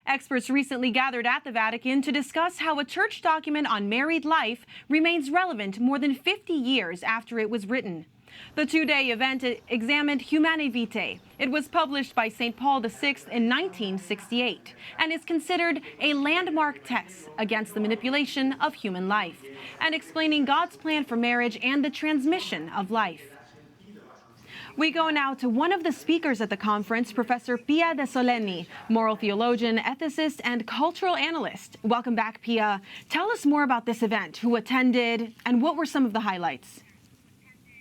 Experts recently gathered at the Vatican to discuss how a church document on married life remains relevant more than 50 years after it was written. The two-day event examined Humanae Vitae. It was published by St. Paul VI in 1968 and is considered a landmark test against the manipulation of human life and explaining God's plan for marriage and the transmission of life. We go now to one of the speakers at the conference, Professor Pia De Solenni, moral theologian, ethicist, and cultural analyst. Welcome back, Pia. Tell us more about this event, who attended, and what were some of the highlights?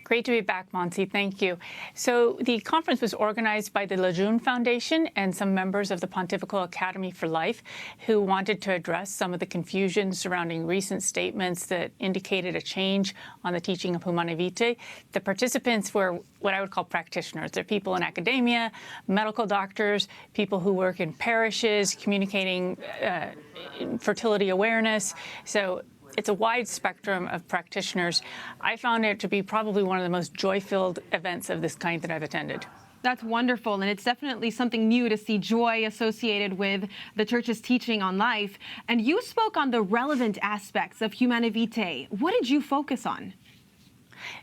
Great to be back, Monty. Thank you. So the conference was organized by the Theologian Foundation and some members of the Pontifical Academy for Life who wanted to address some of the confusion surrounding recent statements that indicated a change on the teaching of Humanae Vitae. The participants were what I would call practitioners. They're people in academia, medical doctors, people who work in parishes, communicating fertility awareness. So it's a wide spectrum of practitioners. I found it to be probably one of the most joy-filled events of this kind that I've attended. That's wonderful, and it's definitely something new to see joy associated with the Church's teaching on life. And you spoke on the relevant aspects of Humanae Vitae. What did you focus on?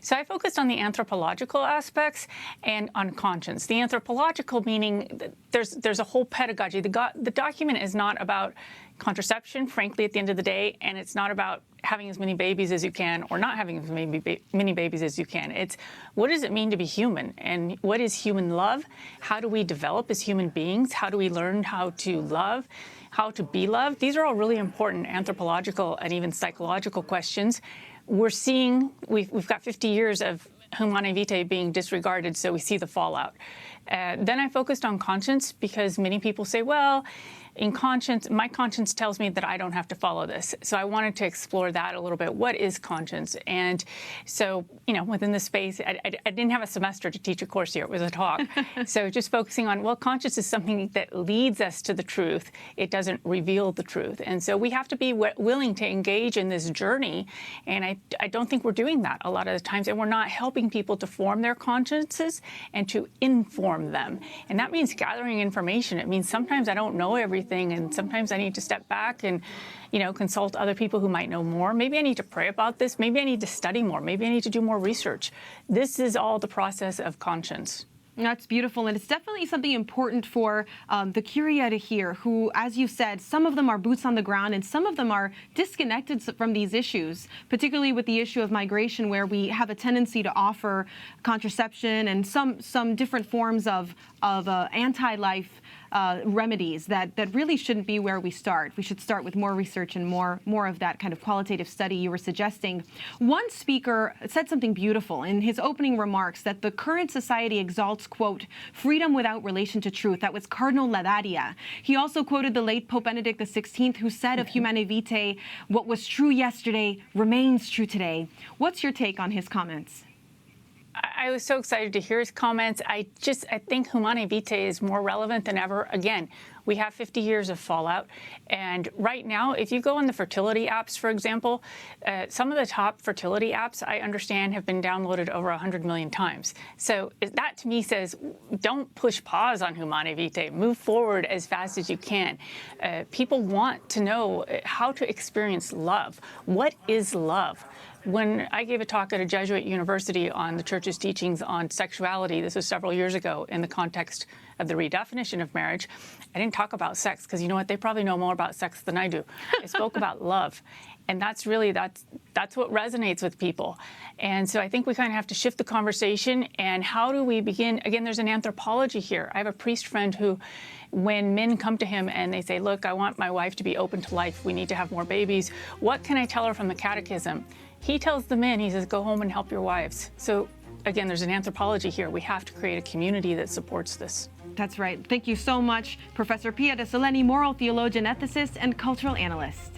So I focused on the anthropological aspects and on conscience. The anthropological meaning that there's a whole pedagogy. The document is not about contraception, frankly, at the end of the day, and it's not about having as many babies as you can or not having as many babies as you can. It's what does it mean to be human, and what is human love? How do we develop as human beings? How do we learn how to love, how to be loved? These are all really important anthropological and even psychological questions. We're seeing, we've got 50 years of Humanae Vitae being disregarded, so we see the fallout. Then I focused on conscience because many people say, well, in conscience, my conscience tells me that I don't have to follow this. So I wanted to explore that a little bit. What is conscience? And so, within the space, I didn't have a semester to teach a course here. It was a talk. So just focusing on, well, conscience is something that leads us to the truth. It doesn't reveal the truth. And so we have to be willing to engage in this journey. And I don't think we're doing that a lot of the times. And we're not helping people to form their consciences and to inform them. And that means gathering information. It means sometimes I don't know everything. And sometimes I need to step back and, consult other people who might know more. Maybe I need to pray about this. Maybe I need to study more. Maybe I need to do more research. This is all the process of conscience. That's beautiful, and it's definitely something important for the Curia to hear, who, as you said, some of them are boots on the ground and some of them are disconnected from these issues, particularly with the issue of migration, where we have a tendency to offer contraception and some different forms of anti-life remedies that really shouldn't be where we start. We should start with more research and more of that kind of qualitative study you were suggesting. One speaker said something beautiful in his opening remarks, that the current society exalts, quote, freedom without relation to truth. That was Cardinal Ladaria. He also quoted the late Pope Benedict XVI, who said of Humanae Vitae, what was true yesterday remains true today. What's your take on his comments? I was so excited to hear his comments. I think Humanae Vitae is more relevant than ever. Again, we have 50 years of fallout. And right now, if you go on the fertility apps, for example, some of the top fertility apps, I understand, have been downloaded over 100 million times. So that, to me, says don't push pause on Humanae Vitae. Move forward as fast as you can. People want to know how to experience love. What is love? When I gave a talk at a Jesuit university on the Church's teachings on sexuality, this was several years ago in the context of the redefinition of marriage, I didn't talk about sex because, you know what, they probably know more about sex than I do. I spoke about love. And that's what resonates with people. And so I think we kind of have to shift the conversation. And how do we begin? Again, there's an anthropology here. I have a priest friend who, when men come to him and they say, look, I want my wife to be open to life. We need to have more babies. What can I tell her from the catechism? He tells the men, he says, go home and help your wives. So again, there's an anthropology here. We have to create a community that supports this. That's right. Thank you so much, Professor Pia De Solenni, moral theologian, ethicist, and cultural analyst.